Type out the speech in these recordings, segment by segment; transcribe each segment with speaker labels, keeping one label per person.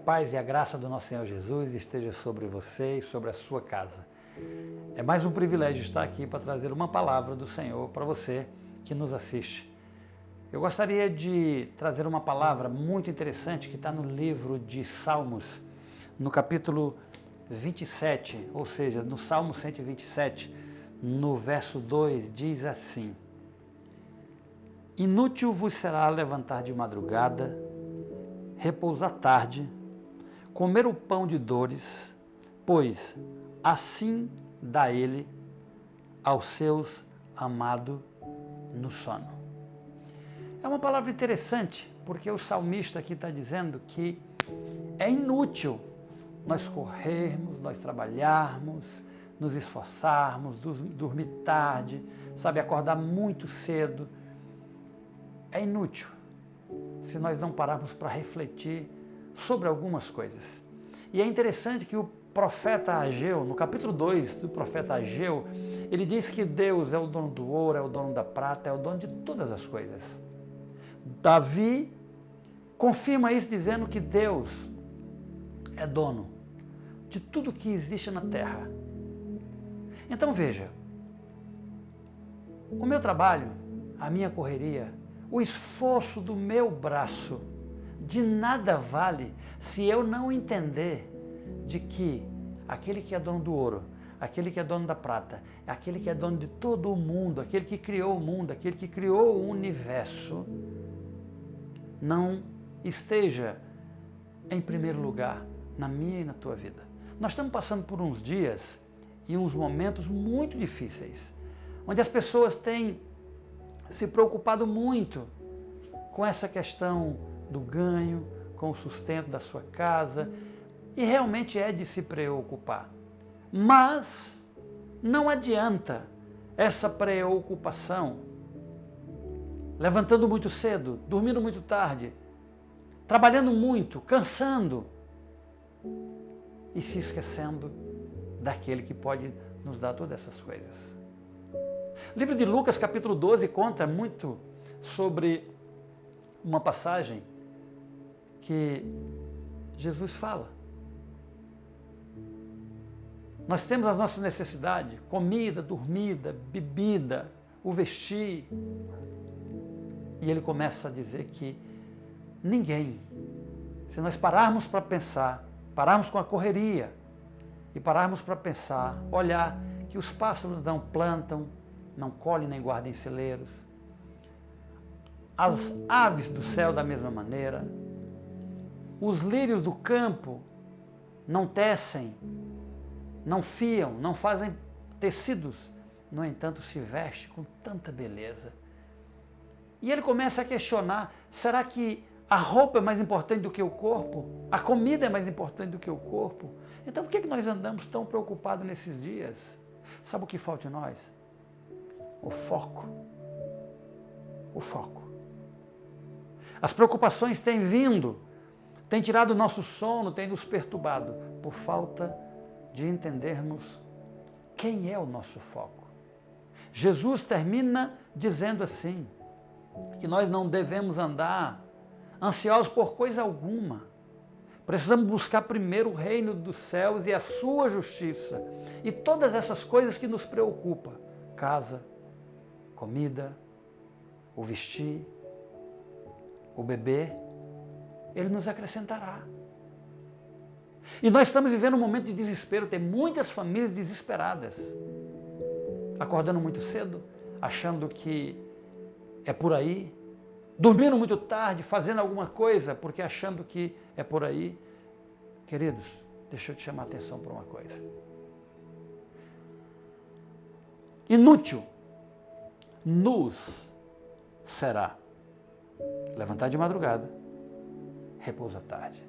Speaker 1: paz e a graça do nosso Senhor Jesus esteja sobre você e sobre a sua casa. É mais um privilégio estar aqui para trazer uma palavra do Senhor para você que nos assiste. Eu gostaria de trazer uma palavra muito interessante que está no livro de Salmos, no capítulo 27, ou seja, no Salmo 127, no verso 2, diz assim: Inútil vos será levantar de madrugada, repousar tarde, comer o pão de dores, pois assim dá ele aos seus amados no sono. É uma palavra interessante, porque o salmista aqui está dizendo que é inútil nós corrermos, nós trabalharmos, nos esforçarmos, dormir tarde, acordar muito cedo. É inútil se nós não pararmos para refletir sobre algumas coisas. E é interessante que o profeta Ageu, no capítulo 2 do profeta Ageu, ele diz que Deus é o dono do ouro, é o dono da prata, é o dono de todas as coisas. Davi confirma isso dizendo que Deus é dono de tudo que existe na terra. Então veja, o meu trabalho, a minha correria, o esforço do meu braço, de nada vale se eu não entender de que aquele que é dono do ouro, aquele que é dono da prata, aquele que é dono de todo o mundo, aquele que criou o mundo, aquele que criou o universo, não esteja em primeiro lugar na minha e na tua vida. Nós estamos passando por uns dias e uns momentos muito difíceis, onde as pessoas têm se preocupado muito com essa questão do ganho, com o sustento da sua casa, e realmente é de se preocupar. Mas não adianta essa preocupação levantando muito cedo, dormindo muito tarde, trabalhando muito, cansando e se esquecendo daquele que pode nos dar todas essas coisas. O livro de Lucas, capítulo 12, conta muito sobre uma passagem que Jesus fala. Nós temos as nossas necessidades, comida, dormida, bebida, o vestir. E ele começa a dizer que ninguém, se nós pararmos para pensar, pararmos com a correria e pararmos para pensar, olhar que os pássaros não plantam, não colhem nem guardam em celeiros, as aves do céu da mesma maneira, os lírios do campo não tecem, não fiam, não fazem tecidos, no entanto se veste com tanta beleza. E ele começa a questionar, será que a roupa é mais importante do que o corpo? A comida é mais importante do que o corpo? Então por que nós andamos tão preocupados nesses dias? Sabe o que falta em nós? O foco. O foco. As preocupações têm vindo, têm tirado o nosso sono, têm nos perturbado, por falta de entendermos quem é o nosso foco. Jesus termina dizendo assim, que nós não devemos andar ansiosos por coisa alguma. Precisamos buscar primeiro o reino dos céus e a sua justiça. E todas essas coisas que nos preocupam, casa, comida, o vestir, o beber, ele nos acrescentará. E nós estamos vivendo um momento de desespero, tem muitas famílias desesperadas, acordando muito cedo, achando que é por aí, dormindo muito tarde, fazendo alguma coisa, porque achando que é por aí. Queridos, deixa eu te chamar a atenção para uma coisa. Inútil nos será levantar de madrugada, repousar tarde.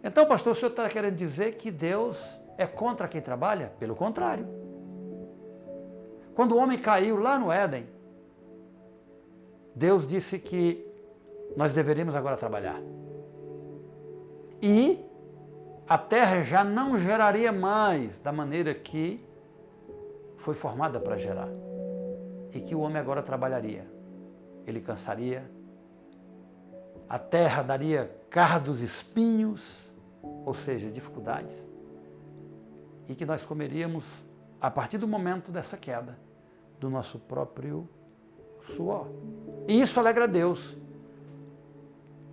Speaker 1: Então, pastor, o senhor está querendo dizer que Deus é contra quem trabalha? Pelo contrário. Quando o homem caiu lá no Éden, Deus disse que nós deveríamos agora trabalhar. E a terra já não geraria mais da maneira que foi formada para gerar. E que o homem agora trabalharia. Ele cansaria, a terra daria cardos espinhos, ou seja, dificuldades, e que nós comeríamos, a partir do momento dessa queda, do nosso próprio suor. E isso alegra a Deus.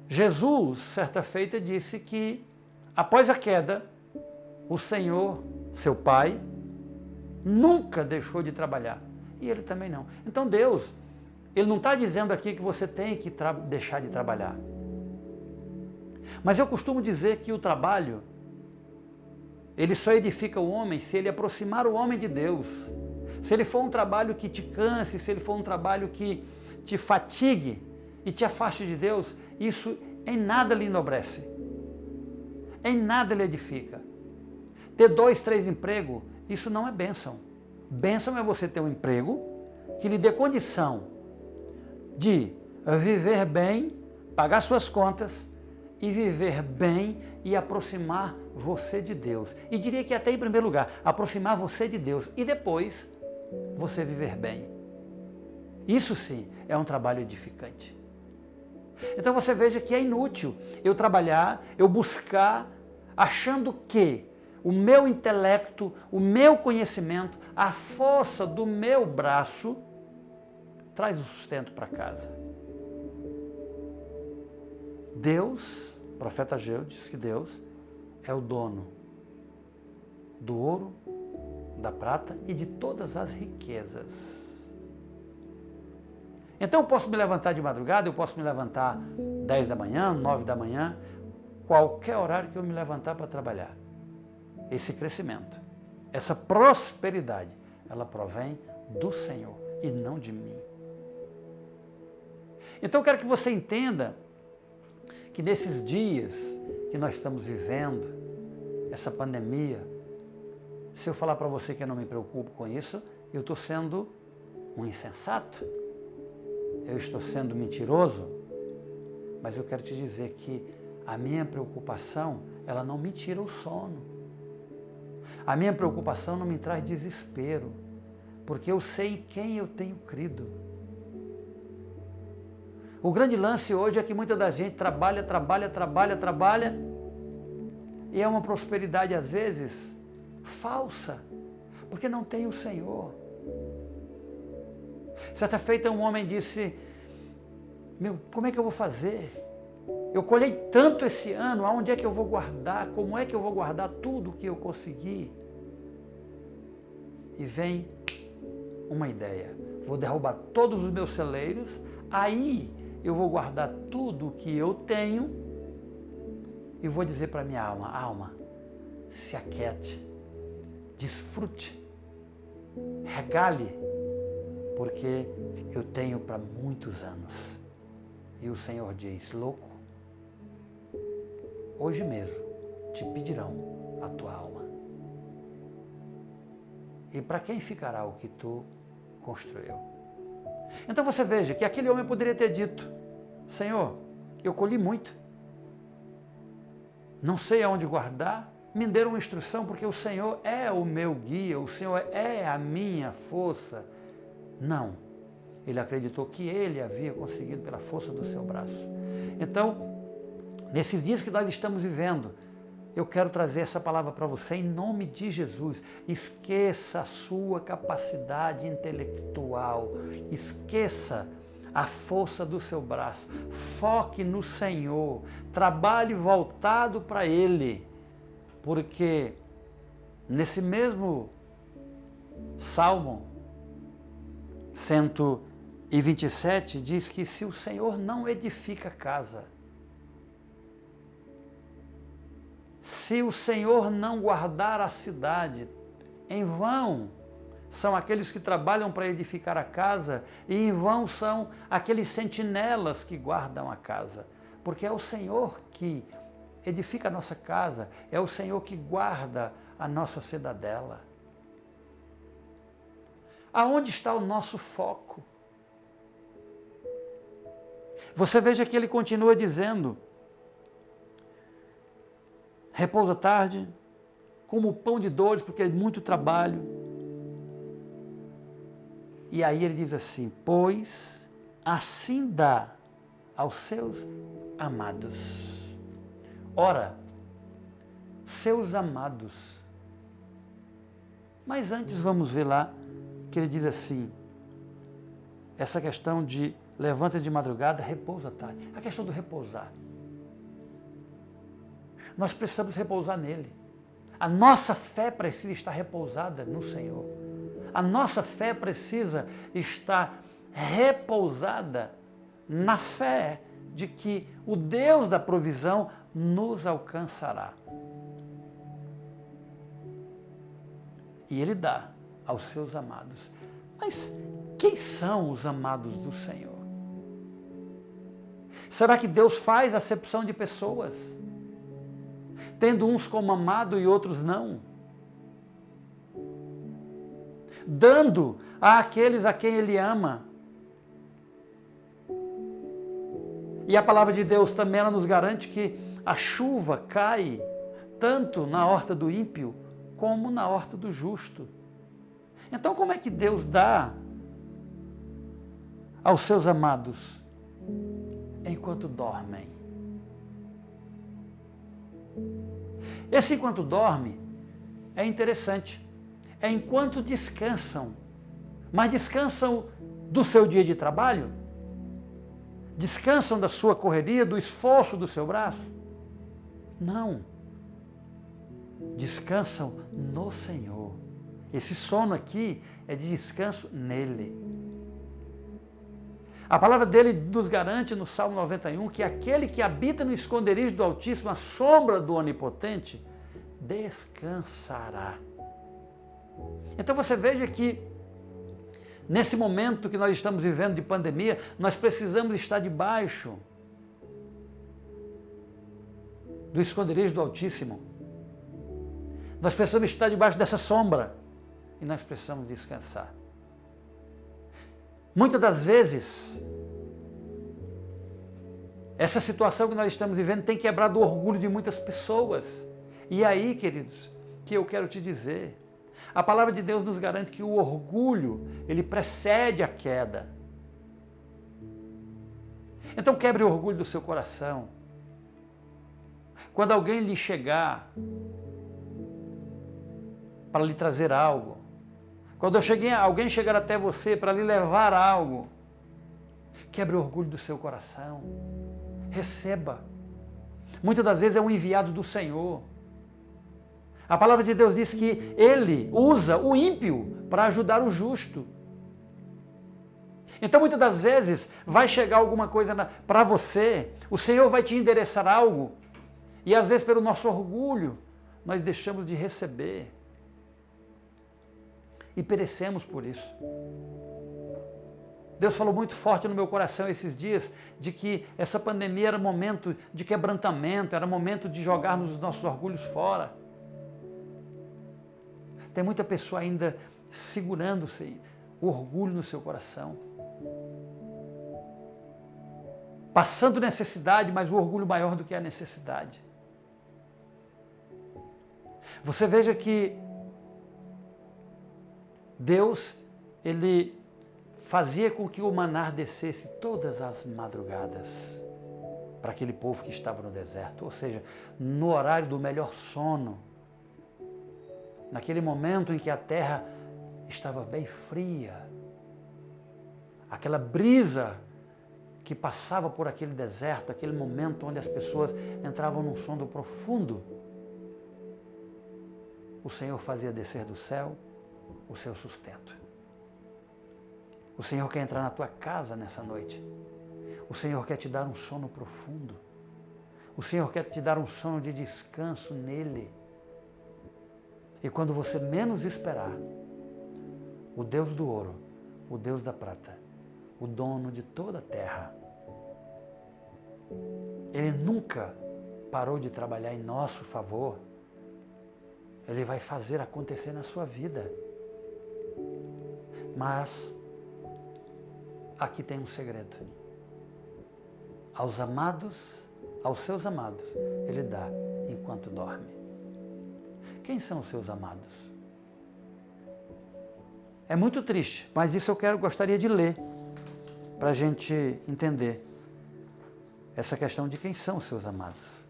Speaker 1: Jesus, certa feita, disse que, após a queda, o Senhor, seu Pai, nunca deixou de trabalhar. E Ele também não. Então Deus, Ele não está dizendo aqui que você tem que deixar de trabalhar. Mas eu costumo dizer que o trabalho, ele só edifica o homem se ele aproximar o homem de Deus. Se ele for um trabalho que te canse, se ele for um trabalho que te fatigue e te afaste de Deus, isso em nada lhe enobrece. Em nada lhe edifica. Ter 2, 3 empregos, isso não é bênção. Bênção é você ter um emprego que lhe dê condição de viver bem, pagar suas contas e viver bem e aproximar você de Deus. E diria que até em primeiro lugar, aproximar você de Deus e depois você viver bem. Isso sim é um trabalho edificante. Então você veja que é inútil eu trabalhar, eu buscar, achando que o meu intelecto, o meu conhecimento, a força do meu braço traz o sustento para casa. Deus, o profeta Ageu diz que Deus é o dono do ouro, da prata e de todas as riquezas. Então eu posso me levantar de madrugada, eu posso me levantar 10 da manhã, 9 da manhã, qualquer horário que eu me levantar para trabalhar. Esse crescimento, essa prosperidade, ela provém do Senhor e não de mim. Então eu quero que você entenda que nesses dias que nós estamos vivendo, essa pandemia, se eu falar para você que eu não me preocupo com isso, eu estou sendo um insensato, eu estou sendo mentiroso, mas eu quero te dizer que a minha preocupação, ela não me tira o sono. A minha preocupação não me traz desespero, porque eu sei em quem eu tenho crido. O grande lance hoje é que muita da gente trabalha, e é uma prosperidade às vezes falsa, porque não tem o Senhor. Certa feita um homem disse, como é que eu vou fazer? Eu colhei tanto esse ano, aonde é que eu vou guardar? Como é que eu vou guardar tudo o que eu consegui? E vem uma ideia, vou derrubar todos os meus celeiros, aí eu vou guardar tudo o que eu tenho e vou dizer para minha alma, alma, se aquiete, desfrute, regale, porque eu tenho para muitos anos. E o Senhor diz, louco, hoje mesmo te pedirão a tua alma. E para quem ficará o que tu construiu? Então você veja que aquele homem poderia ter dito, Senhor, eu colhi muito, não sei aonde guardar, me deram uma instrução, porque o Senhor é o meu guia, o Senhor é a minha força. Não, ele acreditou que ele havia conseguido pela força do seu braço. Então, nesses dias que nós estamos vivendo, eu quero trazer essa palavra para você em nome de Jesus. Esqueça a sua capacidade intelectual, esqueça a força do seu braço, foque no Senhor, trabalhe voltado para Ele, porque nesse mesmo Salmo 127 diz que se o Senhor não edifica a casa, se o Senhor não guardar a cidade, em vão são aqueles que trabalham para edificar a casa e em vão são aqueles sentinelas que guardam a casa. Porque é o Senhor que edifica a nossa casa, é o Senhor que guarda a nossa cidadela. Aonde está o nosso foco? Você veja que ele continua dizendo, repousa tarde, como pão de dores, porque é muito trabalho. E aí ele diz assim, pois assim dá aos seus amados. Ora, seus amados. Mas antes vamos ver lá que ele diz assim, essa questão de levanta de madrugada, repousa à tarde. A questão do repousar. Nós precisamos repousar nele. A nossa fé precisa estar repousada no Senhor. A nossa fé precisa estar repousada na fé de que o Deus da provisão nos alcançará. E Ele dá aos seus amados. Mas quem são os amados do Senhor? Será que Deus faz acepção de pessoas? Tendo uns como amado e outros não? Dando àqueles a quem Ele ama. E a palavra de Deus também ela nos garante que a chuva cai tanto na horta do ímpio como na horta do justo. Então como é que Deus dá aos seus amados enquanto dormem? Esse enquanto dorme é interessante. É enquanto descansam. Mas descansam do seu dia de trabalho? Descansam da sua correria, do esforço do seu braço? Não. Descansam no Senhor. Esse sono aqui é de descanso nele. A palavra dele nos garante no Salmo 91 que aquele que habita no esconderijo do Altíssimo, à sombra do Onipotente, descansará. Então você veja que nesse momento que nós estamos vivendo de pandemia, nós precisamos estar debaixo do esconderijo do Altíssimo. Nós precisamos estar debaixo dessa sombra e nós precisamos descansar. Muitas das vezes, essa situação que nós estamos vivendo tem quebrado o orgulho de muitas pessoas. E aí, queridos, que eu quero te dizer, a palavra de Deus nos garante que o orgulho, ele precede a queda. Então quebre o orgulho do seu coração. Quando alguém lhe chegar para lhe trazer algo, quando alguém chegar até você para lhe levar algo, quebre o orgulho do seu coração. Receba. Muitas das vezes é um enviado do Senhor. A palavra de Deus diz que Ele usa o ímpio para ajudar o justo. Então muitas das vezes vai chegar alguma coisa para você, o Senhor vai te endereçar algo, e às vezes pelo nosso orgulho nós deixamos de receber. E perecemos por isso. Deus falou muito forte no meu coração esses dias de que essa pandemia era momento de quebrantamento, era momento de jogarmos os nossos orgulhos fora. Tem muita pessoa ainda segurando-se o orgulho no seu coração. Passando necessidade, mas o orgulho maior do que a necessidade. Você veja que Deus, Ele fazia com que o maná descesse todas as madrugadas para aquele povo que estava no deserto, ou seja, no horário do melhor sono, naquele momento em que a terra estava bem fria, aquela brisa que passava por aquele deserto, aquele momento onde as pessoas entravam num sono profundo, o Senhor fazia descer do céu o seu sustento. O Senhor quer entrar na tua casa nessa noite. O Senhor quer te dar um sono profundo. O Senhor quer te dar um sono de descanso nele. E quando você menos esperar, o Deus do ouro, o Deus da prata, o dono de toda a terra, Ele nunca parou de trabalhar em nosso favor. Ele vai fazer acontecer na sua vida. Mas aqui tem um segredo. Aos amados, aos seus amados, Ele dá enquanto dorme. Quem são os seus amados? É muito triste, mas isso eu gostaria de ler, para a gente entender. essa questão de quem são os seus amados.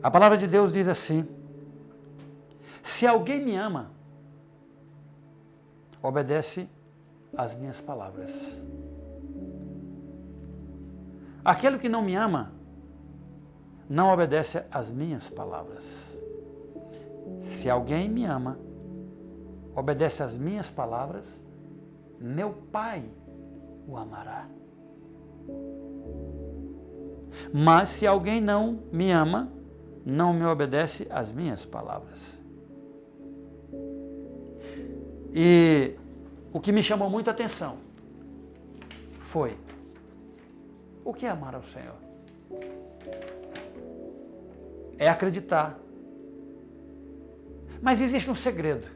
Speaker 1: A palavra de Deus diz assim: se alguém me ama, obedece às minhas palavras. Aquele que não me ama, não obedece às minhas palavras. Se alguém me ama, obedece às minhas palavras, meu Pai o amará. Mas se alguém não me ama, não me obedece às minhas palavras. E o que me chamou muita atenção foi: o que é amar ao Senhor? É acreditar. Mas existe um segredo.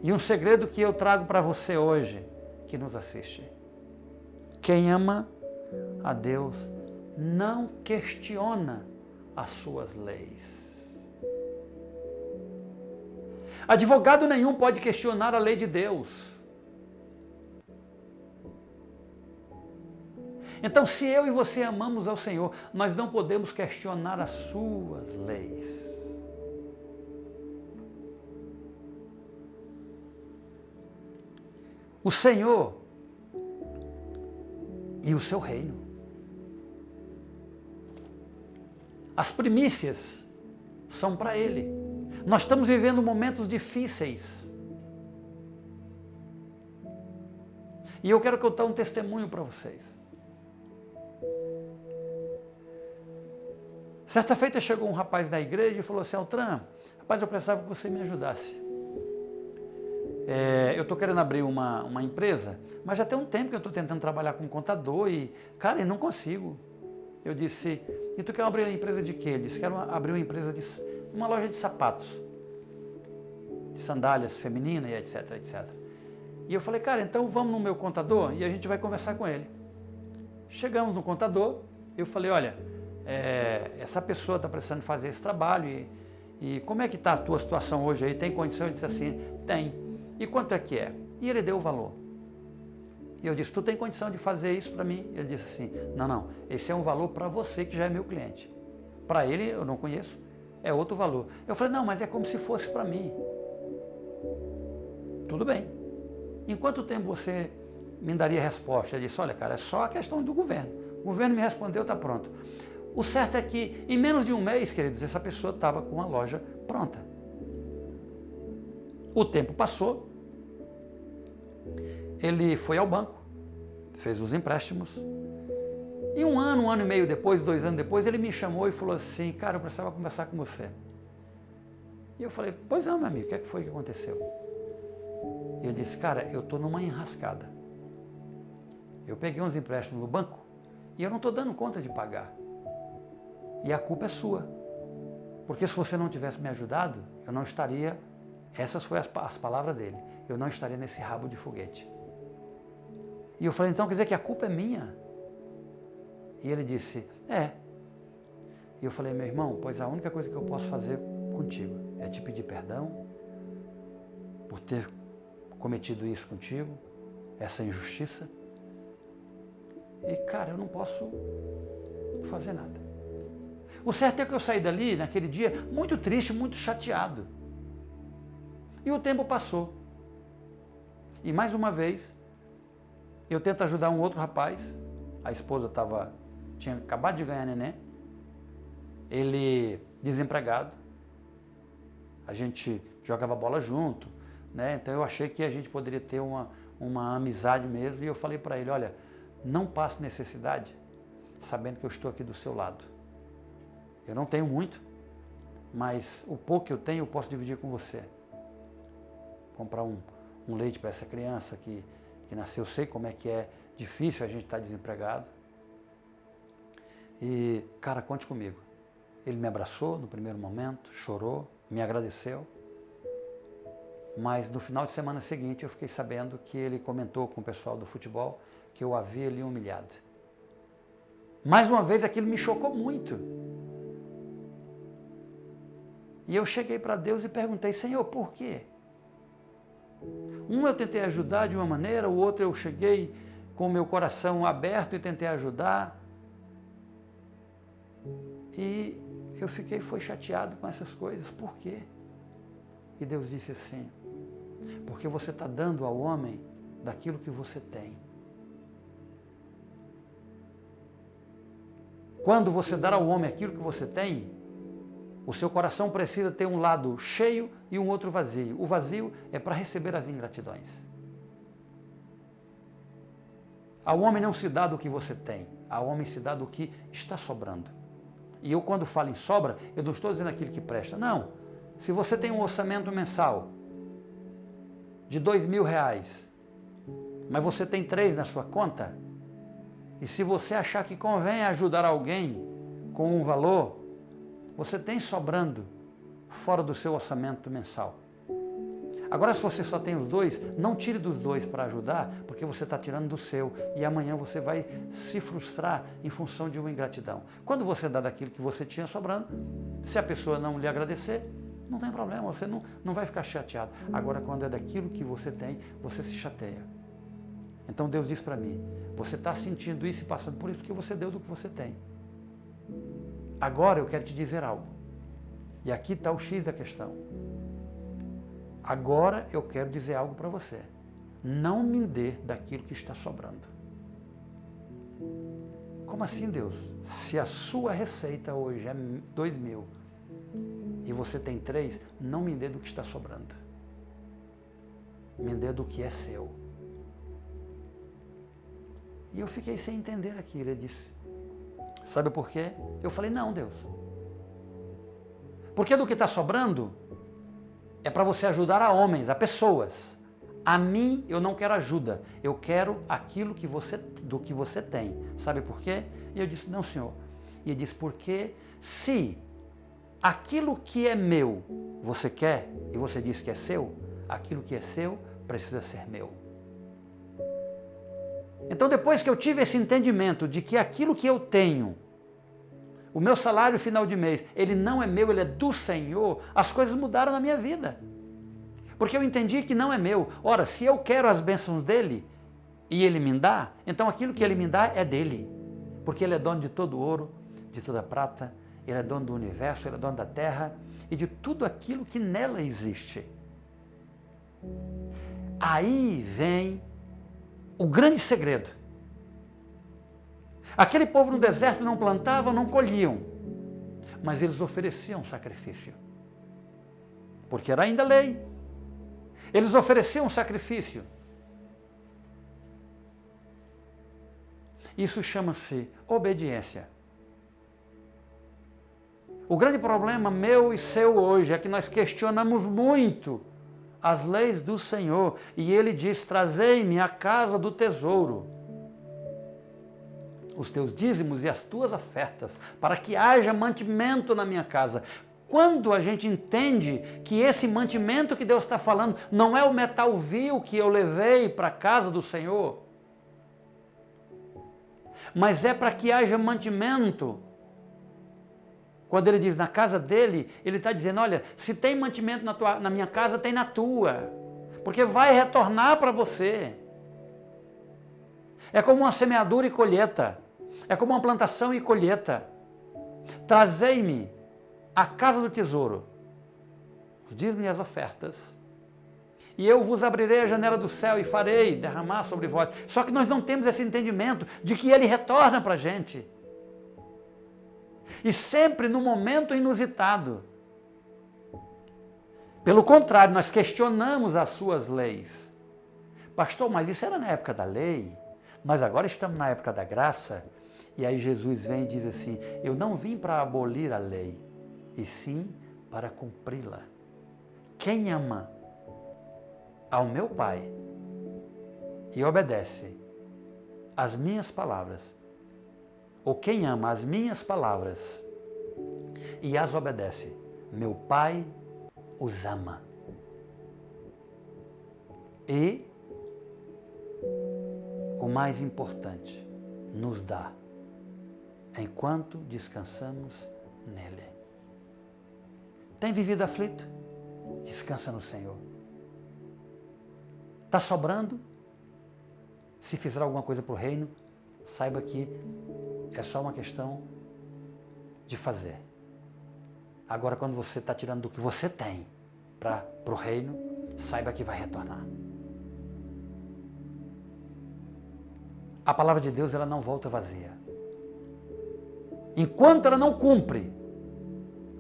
Speaker 1: E um segredo que eu trago para você hoje, que nos assiste. Quem ama a Deus não questiona as suas leis. Advogado nenhum pode questionar a lei de Deus. Então, se eu e você amamos ao Senhor, nós não podemos questionar as suas leis. O Senhor e o seu reino. As primícias são para Ele. Nós estamos vivendo momentos difíceis. E eu quero contar um testemunho para vocês. Certa feita chegou um rapaz da igreja e falou assim: Altran, rapaz, eu precisava que você me ajudasse. Eu estou querendo abrir uma empresa, mas já tem um tempo que eu estou tentando trabalhar com contador e, cara, eu não consigo. Eu disse: e tu quer abrir uma empresa de quê? Ele disse: quero abrir uma empresa uma loja de sapatos, de sandálias femininas e etc, etc. E eu falei: cara, então vamos no meu contador e a gente vai conversar com ele. Chegamos no contador, eu falei: olha, essa pessoa está precisando fazer esse trabalho e como é que está a tua situação hoje aí? Tem condição? Ele disse assim: tem. E quanto é que é? E ele deu o valor. E eu disse: tu tem condição de fazer isso para mim? Ele disse assim: não, esse é um valor para você que já é meu cliente. Para ele, eu não conheço, é outro valor. Eu falei: não, mas é como se fosse para mim. Tudo bem. Em quanto tempo você me daria resposta? Ele disse: olha, cara, é só a questão do governo. O governo me respondeu, está pronto. O certo é que, em menos de um mês, queridos, essa pessoa estava com a loja pronta. O tempo passou, ele foi ao banco, fez os empréstimos, e um ano e meio depois, 2 anos depois, ele me chamou e falou assim: cara, eu precisava conversar com você. E eu falei: pois não, meu amigo, o que foi que aconteceu? E ele disse: cara, eu estou numa enrascada. Eu peguei uns empréstimos no banco e eu não estou dando conta de pagar. E a culpa é sua. Porque se você não tivesse me ajudado, eu não estaria... Essas foram as palavras dele. Eu não estaria nesse rabo de foguete. E eu falei: então quer dizer que a culpa é minha? E ele disse: é. E eu falei: meu irmão, pois a única coisa que eu posso fazer contigo é te pedir perdão por ter cometido isso contigo, essa injustiça. E, cara, eu não posso fazer nada. O certo é que eu saí dali, naquele dia, muito triste, muito chateado. E o tempo passou. E mais uma vez, eu tento ajudar um outro rapaz. A esposa tinha acabado de ganhar neném. Ele desempregado. A gente jogava bola junto, né? Então eu achei que a gente poderia ter uma amizade mesmo. E eu falei para ele: olha, não passe necessidade, sabendo que eu estou aqui do seu lado. Eu não tenho muito, mas o pouco que eu tenho eu posso dividir com você. Comprar um leite para essa criança que nasceu. Eu sei como é que é difícil a gente estar desempregado. E, cara, conte comigo. Ele me abraçou no primeiro momento, chorou, me agradeceu. Mas no final de semana seguinte eu fiquei sabendo que ele comentou com o pessoal do futebol que eu havia lhe humilhado. Mais uma vez aquilo me chocou muito. E eu cheguei para Deus e perguntei: Senhor, por quê? Um eu tentei ajudar de uma maneira, o outro eu cheguei com o meu coração aberto e tentei ajudar. E eu foi chateado com essas coisas. Por quê? E Deus disse assim: porque você está dando ao homem daquilo que você tem. Quando você dar ao homem aquilo que você tem, o seu coração precisa ter um lado cheio e um outro vazio. O vazio é para receber as ingratidões. Ao homem não se dá do que você tem, ao homem se dá do que está sobrando. E eu, quando falo em sobra, eu não estou dizendo aquilo que presta. Não. Se você tem um orçamento mensal de R$2.000, mas você tem 3 na sua conta, e se você achar que convém ajudar alguém com um valor, você tem sobrando fora do seu orçamento mensal. Agora, se você só tem os 2, não tire dos 2 para ajudar, porque você está tirando do seu, e amanhã você vai se frustrar em função de uma ingratidão. Quando você dá daquilo que você tinha sobrando, se a pessoa não lhe agradecer, não tem problema, você não vai ficar chateado. Agora, quando é daquilo que você tem, você se chateia. Então Deus diz para mim: você está sentindo isso e passando por isso porque você deu do que você tem. Agora eu quero te dizer algo. E aqui está o X da questão. Agora eu quero dizer algo para você. Não me dê daquilo que está sobrando. Como assim, Deus? Se a sua receita hoje é 2.000 e você tem 3, não me dê do que está sobrando. Me dê do que é seu. E eu fiquei sem entender aquilo. Ele disse: sabe por quê? Eu falei: não, Deus. Porque do que está sobrando é para você ajudar a homens, a pessoas. A mim eu não quero ajuda, eu quero aquilo do que você tem. Sabe por quê? E eu disse: não, Senhor. E ele disse: porque se aquilo que é meu você quer, e você disse que é seu, aquilo que é seu precisa ser meu. Então, depois que eu tive esse entendimento de que aquilo que eu tenho, o meu salário final de mês, ele não é meu, ele é do Senhor, as coisas mudaram na minha vida. Porque eu entendi que não é meu. Ora, se eu quero as bênçãos dele e ele me dá, então aquilo que ele me dá é dele. Porque ele é dono de todo ouro, de toda prata, ele é dono do universo, ele é dono da terra e de tudo aquilo que nela existe. Aí vem o grande segredo. Aquele povo no deserto não plantavam, não colhiam, mas eles ofereciam sacrifício, porque era ainda lei. Eles ofereciam sacrifício. Isso chama-se obediência. O grande problema meu e seu hoje é que nós questionamos muito as leis do Senhor. E ele diz: trazei-me a casa do tesouro, os teus dízimos e as tuas ofertas, para que haja mantimento na minha casa. Quando a gente entende que esse mantimento que Deus está falando não é o metal vil que eu levei para a casa do Senhor, mas é para que haja mantimento. Quando ele diz na casa dele, ele está dizendo: olha, se tem mantimento na minha casa, tem na tua, porque vai retornar para você. É como uma semeadura e colheita, é como uma plantação e colheita. Trazei-me a casa do tesouro, os dízimos e as ofertas, e eu vos abrirei a janela do céu e farei derramar sobre vós. Só que nós não temos esse entendimento de que ele retorna para a gente. E sempre no momento inusitado. Pelo contrário, nós questionamos as suas leis. Pastor, mas isso era na época da lei? Nós agora estamos na época da graça. E aí Jesus vem e diz assim: eu não vim para abolir a lei, e sim para cumpri-la. Quem ama ao meu Pai e obedece às minhas palavras, ou quem ama as minhas palavras e as obedece, meu Pai os ama. E o mais importante, nos dá enquanto descansamos nele. Tem vivido aflito? Descansa no Senhor. Está sobrando? Se fizer alguma coisa para o reino, saiba que é só uma questão de fazer. Agora, quando você está tirando do que você tem para o reino, saiba que vai retornar. A palavra de Deus, ela não volta vazia. Enquanto ela não cumpre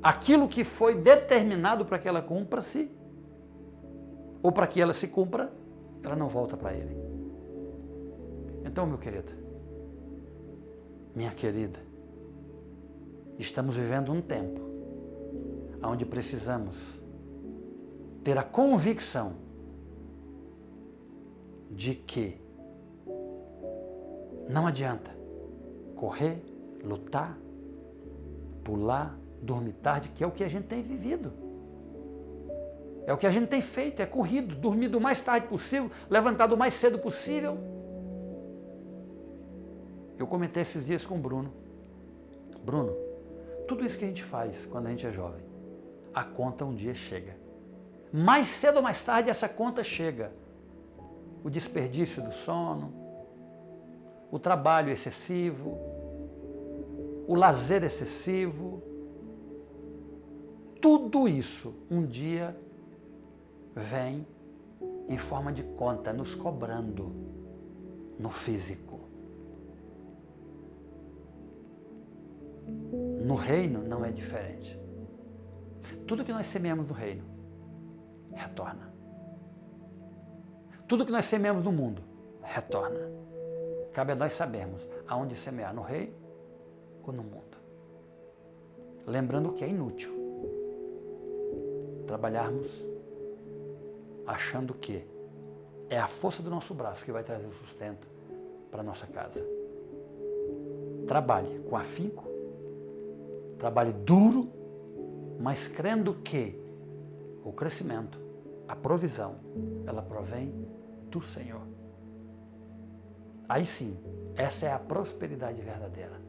Speaker 1: aquilo que foi determinado para que ela cumpra-se, ou para que ela se cumpra, ela não volta para Ele. Então, meu querido, minha querida, estamos vivendo um tempo onde precisamos ter a convicção de que não adianta correr, lutar, pular, dormir tarde, que é o que a gente tem vivido. É o que a gente tem feito, é corrido, dormido o mais tarde possível, levantado o mais cedo possível. Eu comentei esses dias com o Bruno. Bruno, tudo isso que a gente faz quando a gente é jovem, a conta um dia chega. Mais cedo ou mais tarde essa conta chega. O desperdício do sono, o trabalho excessivo, o lazer excessivo, tudo isso um dia vem em forma de conta, nos cobrando no físico. No reino não é diferente. Tudo que nós semeamos no reino, retorna. Tudo que nós semeamos no mundo, retorna. Cabe a nós sabermos aonde semear, no reino ou no mundo. Lembrando que é inútil trabalharmos achando que é a força do nosso braço que vai trazer o sustento para a nossa casa. Trabalhe com afinco, trabalhe duro, mas crendo que o crescimento, a provisão, ela provém do Senhor. Aí sim, essa é a prosperidade verdadeira.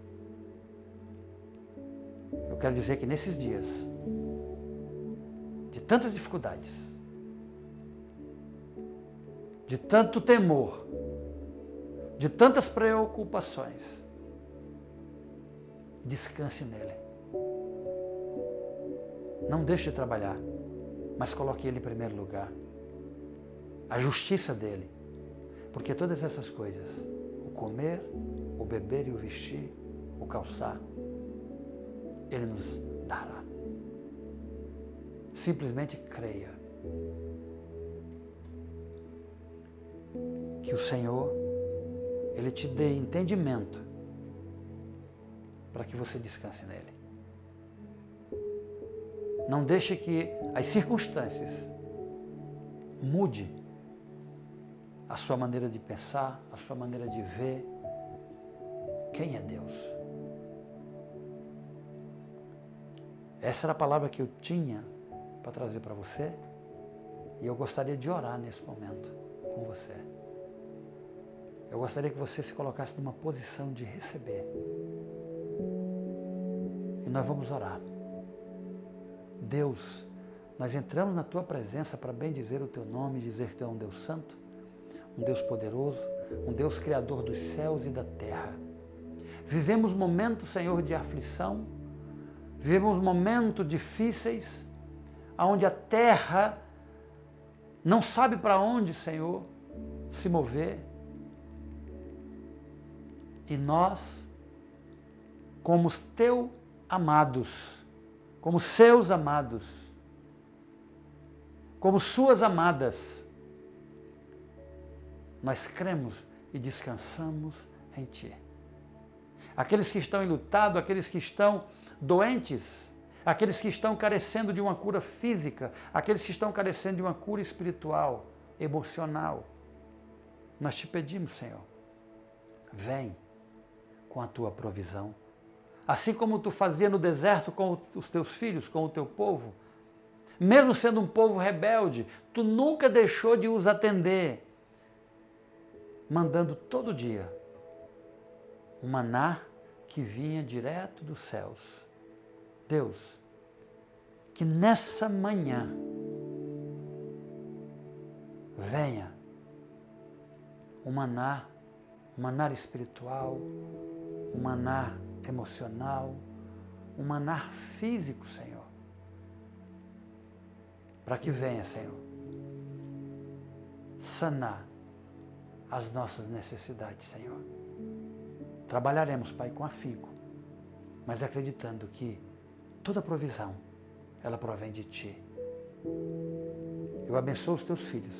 Speaker 1: Eu quero dizer que nesses dias de tantas dificuldades, de tanto temor, de tantas preocupações, descanse nele. Não deixe de trabalhar, mas coloque ele em primeiro lugar. A justiça dele. Porque todas essas coisas, o comer, o beber e o vestir, o calçar, ele nos dará. Simplesmente creia que o Senhor, Ele te dê entendimento para que você descanse nele. Não deixe que as circunstâncias mude a sua maneira de pensar, a sua maneira de ver quem é Deus. Essa era a palavra que eu tinha para trazer para você e eu gostaria de orar nesse momento com você. Eu gostaria que você se colocasse numa posição de receber. E nós vamos orar. Deus, nós entramos na Tua presença para bendizer o Teu nome, dizer que Tu é um Deus santo, um Deus poderoso, um Deus criador dos céus e da terra. Vivemos momentos, Senhor, de aflição, vivemos momentos difíceis, onde a terra não sabe para onde, Senhor, se mover. E nós, como os Teus amados, como Seus amados, como Suas amadas, nós cremos e descansamos em Ti. Aqueles que estão enlutados, aqueles que estão doentes, aqueles que estão carecendo de uma cura física, aqueles que estão carecendo de uma cura espiritual, emocional, nós Te pedimos, Senhor, vem com a Tua provisão. Assim como Tu fazia no deserto com os Teus filhos, com o Teu povo, mesmo sendo um povo rebelde, Tu nunca deixou de os atender, mandando todo dia um maná que vinha direto dos céus. Deus, que nessa manhã venha o maná um manar espiritual, um manar emocional, um manar físico, Senhor. Para que venha, Senhor, sanar as nossas necessidades, Senhor. Trabalharemos, Pai, com afinco, mas acreditando que toda provisão, ela provém de Ti. Eu abençoo os Teus filhos,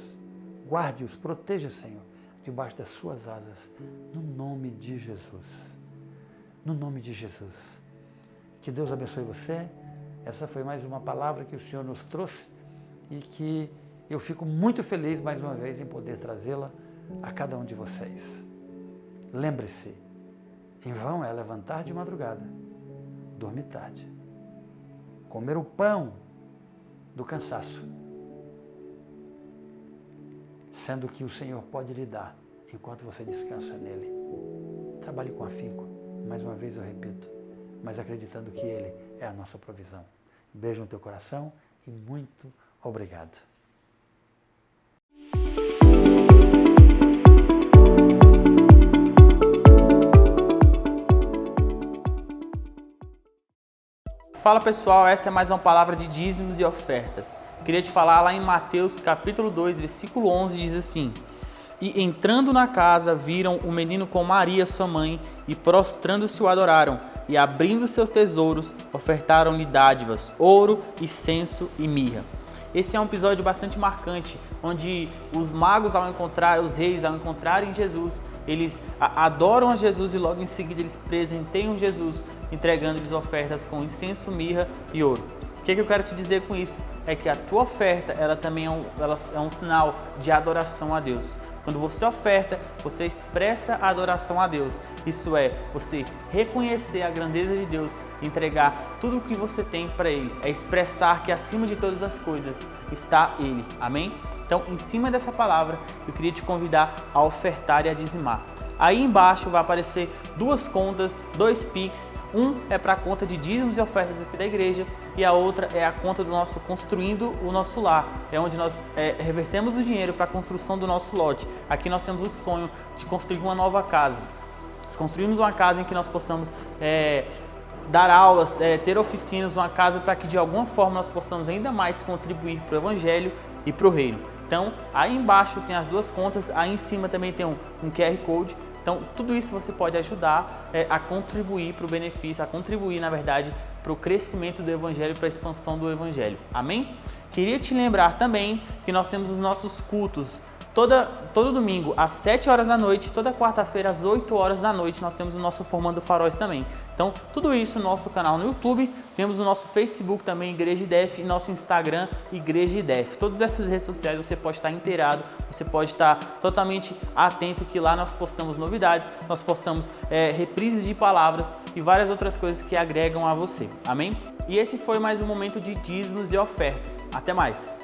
Speaker 1: guarde-os, proteja, Senhor, debaixo das Suas asas, no nome de Jesus. No nome de Jesus. Que Deus abençoe você. Essa foi mais uma palavra que o Senhor nos trouxe e que eu fico muito feliz mais uma vez em poder trazê-la a cada um de vocês. Lembre-se, em vão é levantar de madrugada, dormir tarde, comer o pão do cansaço, sendo que o Senhor pode lhe dar enquanto você descansa nele. Trabalhe com afinco, mais uma vez eu repito, mas acreditando que Ele é a nossa provisão. Beijo no teu coração e muito obrigado.
Speaker 2: Fala pessoal, essa é mais uma palavra de dízimos e ofertas. Queria te falar lá em Mateus capítulo 2, versículo 11, diz assim: E entrando na casa, viram o menino com Maria, sua mãe, e prostrando-se o adoraram, e abrindo seus tesouros, ofertaram-lhe dádivas, ouro, incenso e mirra. Esse é um episódio bastante marcante, onde os magos, os reis, ao encontrarem Jesus, eles adoram a Jesus e logo em seguida eles presenteiam Jesus, entregando-lhes ofertas com incenso, mirra e ouro. O que eu quero te dizer com isso? É que a tua oferta, ela também é um sinal de adoração a Deus. Quando você oferta, você expressa a adoração a Deus. Isso é, você reconhecer a grandeza de Deus, entregar tudo o que você tem para Ele. É expressar que acima de todas as coisas está Ele. Amém? Então, em cima dessa palavra, eu queria te convidar a ofertar e a dizimar. Aí embaixo vai aparecer duas contas, 2 Pix. Um é para a conta de dízimos e ofertas aqui da igreja e a outra é a conta do nosso Construindo o Nosso Lar. É onde nós revertemos o dinheiro para a construção do nosso lote. Aqui nós temos o sonho de construir uma nova casa. Construirmos uma casa em que nós possamos dar aulas, ter oficinas, uma casa para que de alguma forma nós possamos ainda mais contribuir para o Evangelho e para o Reino. Então, aí embaixo tem as duas contas, aí em cima também tem um QR Code. Então, tudo isso você pode ajudar a contribuir para o benefício, a contribuir, na verdade, para o crescimento do Evangelho, para a expansão do Evangelho. Amém? Queria te lembrar também que nós temos os nossos cultos. Todo domingo às 7 horas da noite, toda quarta-feira às 8 horas da noite, nós temos o nosso Formando Faróis também. Então, tudo isso no nosso canal no YouTube, temos o nosso Facebook também, Igreja IDEF, e nosso Instagram, Igreja IDEF. Todas essas redes sociais você pode estar inteirado, você pode estar totalmente atento que lá nós postamos novidades, nós postamos reprises de palavras e várias outras coisas que agregam a você. Amém? E esse foi mais um momento de dízimos e ofertas. Até mais!